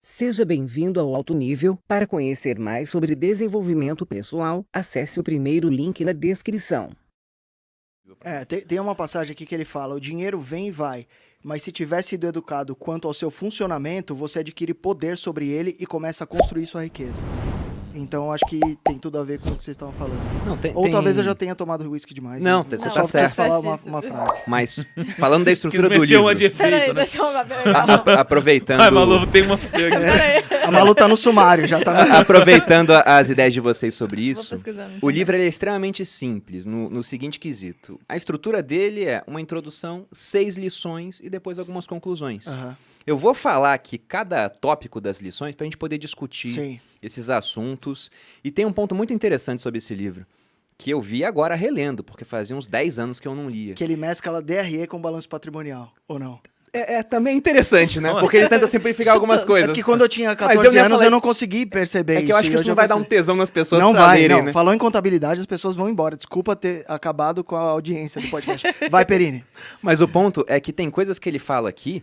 Seja bem-vindo ao Alto Nível. Para conhecer mais sobre desenvolvimento pessoal, acesse o primeiro link na descrição. Tem uma passagem aqui que ele fala: o dinheiro vem e vai, mas se tiver sido educado quanto ao seu funcionamento, você adquire poder sobre ele e começa a construir sua riqueza. Então, acho que tem tudo a ver com o que vocês estavam falando. Não, Ou talvez eu já tenha tomado uísque demais. Não, né? você Só tá certo. quis falar uma frase. Mas, falando da estrutura Quis do meter livro, uma de efeito, Peraí, né? deixa eu... aproveitando... Ai, Malu, tem uma pra você aqui. Peraí. A Malu tá no sumário, já tá no... Aproveitando as ideias de vocês sobre Vou isso, pesquisar, não o sei. livro ele é extremamente simples, no seguinte quesito. A estrutura dele é uma introdução, 6 lições e depois algumas conclusões. Aham. Eu vou falar aqui cada tópico das lições para a gente poder discutir Sim. esses assuntos. E tem um ponto muito interessante sobre esse livro, que eu vi agora relendo, porque fazia uns 10 anos que eu não lia. Que ele mescla DRE com balanço patrimonial, ou não? É também interessante, né? Nossa. Porque ele tenta simplificar algumas É coisas. porque quando eu tinha Mas 14 eu ia anos, falar eu não isso. consegui perceber É isso. que eu acho que e isso já não vai dar um percebi. tesão nas pessoas Não pra vai, lerem, não. né? Falou em contabilidade, as pessoas vão embora. Desculpa ter acabado com a audiência do podcast. Vai, Perini. Mas o ponto é que tem coisas que ele fala aqui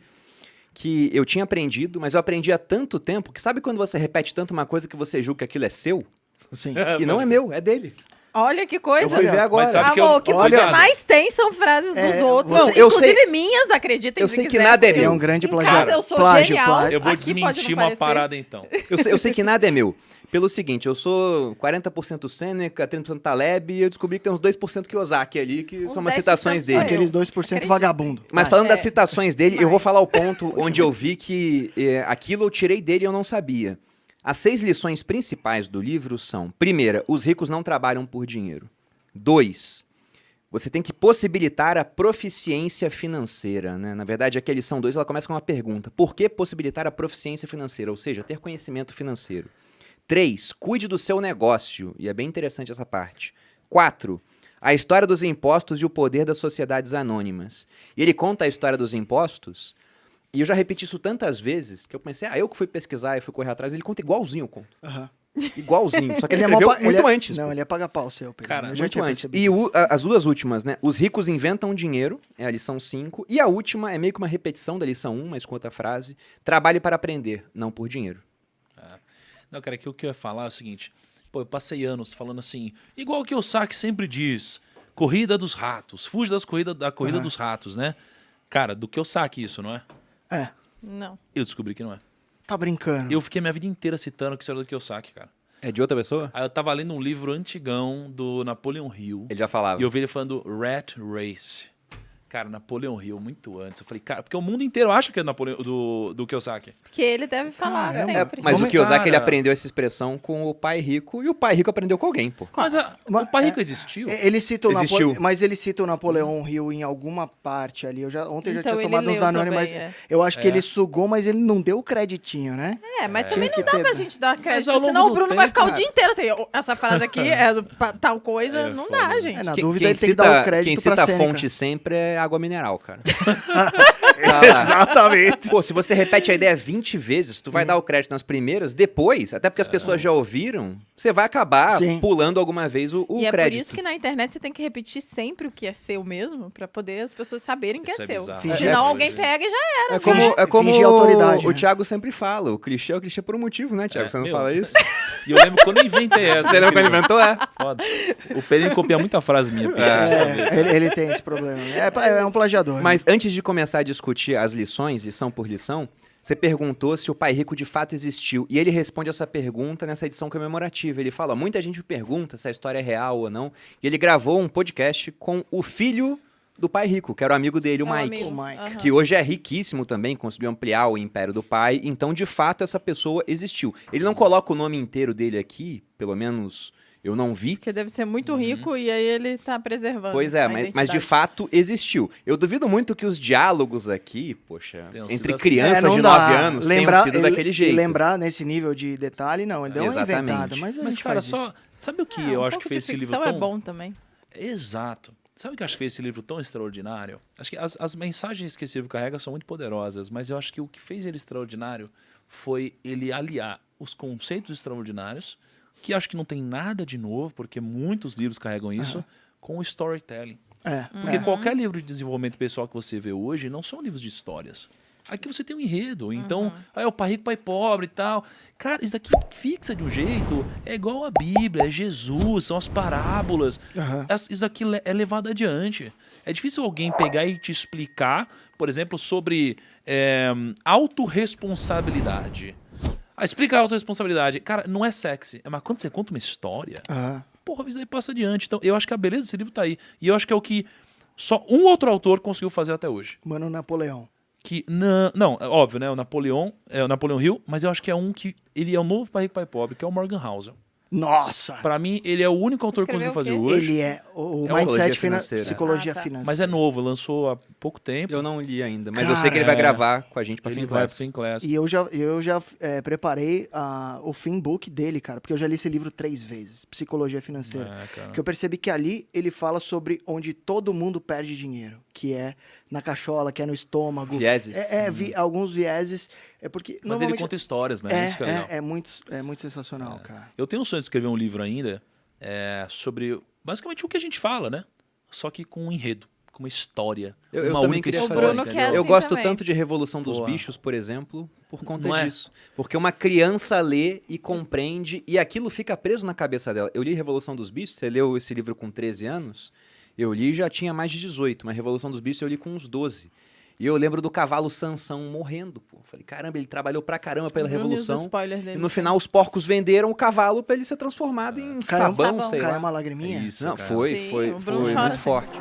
que eu tinha aprendido, mas eu aprendi há tanto tempo que sabe quando você repete tanto uma coisa que você julga que aquilo é seu? Sim. E não é meu, é dele. Olha que coisa. Eu fui ver agora. Mas sabe que Amor, eu- o que olha- você mais tem são frases dos outros. não, eu inclusive sei- minhas, acreditem eu se sei que quiser, nada é porque Ele é meu. um grande Em plagiário. casa eu sou Plágio, genial. plágio. Eu vou Aqui pode não desmentir uma parecer. parada, então. Eu sei que nada é meu. Pelo seguinte, eu sou 40% Sêneca, 30% Taleb, e eu descobri que tem uns 2% Kiyosaki ali, que Uns são umas 10% citações sou dele. eu. Aqueles 2% Acredito. vagabundo. Mas Vai. falando das É. citações dele, eu vou Mas- falar o ponto onde eu vi que aquilo eu tirei dele e eu não sabia. As 6 lições principais do livro são: primeira, os ricos não trabalham por dinheiro. 2, você tem que possibilitar a proficiência financeira, né? Na verdade, aqui a lição 2, ela começa com uma pergunta. Por que possibilitar a proficiência financeira? Ou seja, ter conhecimento financeiro. 3, cuide do seu negócio. E é bem interessante essa parte. 4, a história dos impostos e o poder das sociedades anônimas. E ele conta a história dos impostos, e eu já repeti isso tantas vezes, que eu pensei, eu que fui pesquisar e fui correr atrás, ele conta igualzinho, eu conto. Aham. Igualzinho, só que ele é escreveu mó pa- muito ele é- antes. Não, pô. ele é paga-pau seu, Perini. Cara, Eu já Muito tinha antes. percebido E isso. as duas últimas, né? Os ricos inventam dinheiro, é a lição 5. E a última é meio que uma repetição da lição 1, mas com outra frase. Trabalhe para aprender, não por dinheiro. Não, cara, aqui o que eu ia falar é o seguinte. Pô, eu passei anos falando assim, igual o Kiyosaki sempre diz, corrida dos ratos, fuge da corrida dos ratos, né? Cara, do Kiyosaki isso, não é? É, Não. Eu descobri que não é. tá brincando. Eu fiquei minha vida inteira citando que isso era do Kiyosaki, cara. É de outra pessoa? Aí eu tava lendo um livro antigão do Napoleon Hill. Ele já falava. E eu vi ele falando Rat Race. Cara, Napoleon Hill, muito antes. Eu falei, cara, porque o mundo inteiro acha que é do Kiyosaki. Porque ele deve falar Caramba. sempre. Mas Vamos- o Kiyosaki, Cara. ele aprendeu essa expressão com o pai rico, e o pai rico aprendeu com alguém, pô. Mas o pai rico existiu? Ele cita o Existiu. mas ele cita o Napoleão Hill em alguma parte ali. Ontem eu já Então tinha ele tomado uns leu Danone, também, mas é. eu acho que ele sugou, mas ele não deu o creditinho, né? Mas Tinha também que não dá ter, pra né? gente dar crédito, ao longo senão o do Bruno vai tempo, ficar o cara. dia inteiro assim, essa frase aqui é tal coisa, É, não foda. dá, gente. Na Quem- dúvida, quem ele tem que cita, dar o crédito quem pra cita a Sêneca. fonte sempre é água mineral, cara. Tá lá. Exatamente. Pô, se você repete a ideia 20 vezes, tu vai dar o crédito nas primeiras, depois, até porque as pessoas já ouviram, você vai acabar Sim. pulando alguma vez o E é crédito. por isso que na internet você tem que repetir sempre o que é seu mesmo, pra poder as pessoas saberem que Isso é é seu. bizarro. Fingir- Senão é, alguém fingir. pega e já É como fingir autoridade, o né? Thiago sempre fala, o clichê é o clichê por um motivo, né, Thiago? É, Você não meu. fala isso? E eu lembro quando eu inventei essa. Você lembra quando incrível. inventou? É. Foda. O Perini copia muita frase minha, pra você saber. Ele tem esse problema. É um plagiador. né? Mas antes de começar a discutir as lições, lição por lição, você perguntou se o pai rico de fato existiu. E ele responde essa pergunta nessa edição comemorativa. Ele fala, muita gente me pergunta se a história é real ou não. E ele gravou um podcast com o filho do pai rico, que era o amigo dele, o É um Mike. amigo. O Mike. Aham. Que hoje é riquíssimo também, conseguiu ampliar o império do pai. Então, de fato, essa pessoa existiu. Ele não coloca o nome inteiro dele aqui, pelo menos eu não vi. Porque deve ser muito rico e aí ele tá preservando. Pois é, a mas de identidade. fato existiu. Eu duvido muito que os diálogos aqui, poxa, Tenham sido entre assim. crianças não de dá. 9 anos lembrar, tenham sido daquele jeito. E lembrar nesse nível de detalhe, não. Ele deu uma Exatamente. inventada, mas a Mas, gente cara, faz só. isso. Sabe o que Ah, eu um acho pouco que fez de esse livro ficção tão. é bom também. Exato. Sabe o que eu acho que fez esse livro tão extraordinário? Acho que as mensagens que esse livro carrega são muito poderosas, mas eu acho que o que fez ele extraordinário foi ele aliar os conceitos extraordinários, que acho que não tem nada de novo, porque muitos livros carregam isso, com o storytelling. É. Porque qualquer livro de desenvolvimento pessoal que você vê hoje não são livros de histórias. Aqui você tem um enredo. Então, é o pai rico, pai pobre e tal. Cara, isso daqui fixa de um jeito. É igual a Bíblia, é Jesus, são as parábolas. Isso daqui é levado adiante. É difícil alguém pegar e te explicar, por exemplo, sobre autorresponsabilidade. Explica a autorresponsabilidade. Cara, não é sexy. Mas quando você conta uma história, porra, isso aí passa adiante. Então, eu acho que a beleza desse livro tá aí. E eu acho que é o que só um outro autor conseguiu fazer até hoje. Mano Napoleão. Que não, é óbvio, né? O Napoleão Hill, mas eu acho que é um que ele é o novo pai rico, pai pobre, que é o Morgan Housel. Nossa! Pra mim, ele é o único autor que conseguiu fazer Escreveu hoje. Ele é o É Mindset financeira. Psicologia Ah, tá. Financeira. Mas é novo, lançou há pouco tempo. Eu não li ainda, mas Cara, eu sei que ele vai gravar com a gente pra Ele Film vai pro Class. Film Class. E eu já preparei o Finbook dele, cara, porque eu já li esse livro 3 vezes, Psicologia Financeira. Cara. Que eu percebi que ali ele fala sobre onde todo mundo perde dinheiro, que é na cachola, que é no estômago. Vieses. Alguns vieses. É porque Mas ele normalmente conta histórias, né? Isso que é legal. é muito sensacional, cara. Eu tenho um sonho de escrever um livro ainda sobre basicamente o que a gente fala, né? Só que com um enredo, com uma história. Eu uma também única queria história, fazer. O Bruno entendeu? quer Eu assim gosto também. tanto de Revolução dos Boa. Bichos, por exemplo, por conta Não é? disso. Porque uma criança lê e compreende e aquilo fica preso na cabeça dela. Eu li Revolução dos Bichos, você leu esse livro com 13 anos? Eu li e já tinha mais de 18, mas Revolução dos Bichos eu li com uns 12. E eu lembro do cavalo Sansão morrendo, pô. Falei, caramba, ele trabalhou pra caramba pela Bruno e os Revolução. spoilers E dele. no final os porcos venderam o cavalo pra ele ser transformado em Caiu- sabão, sei Caiu lá. uma lagriminha? Isso, Não, cara. foi Sim, o Bruno muito chora forte.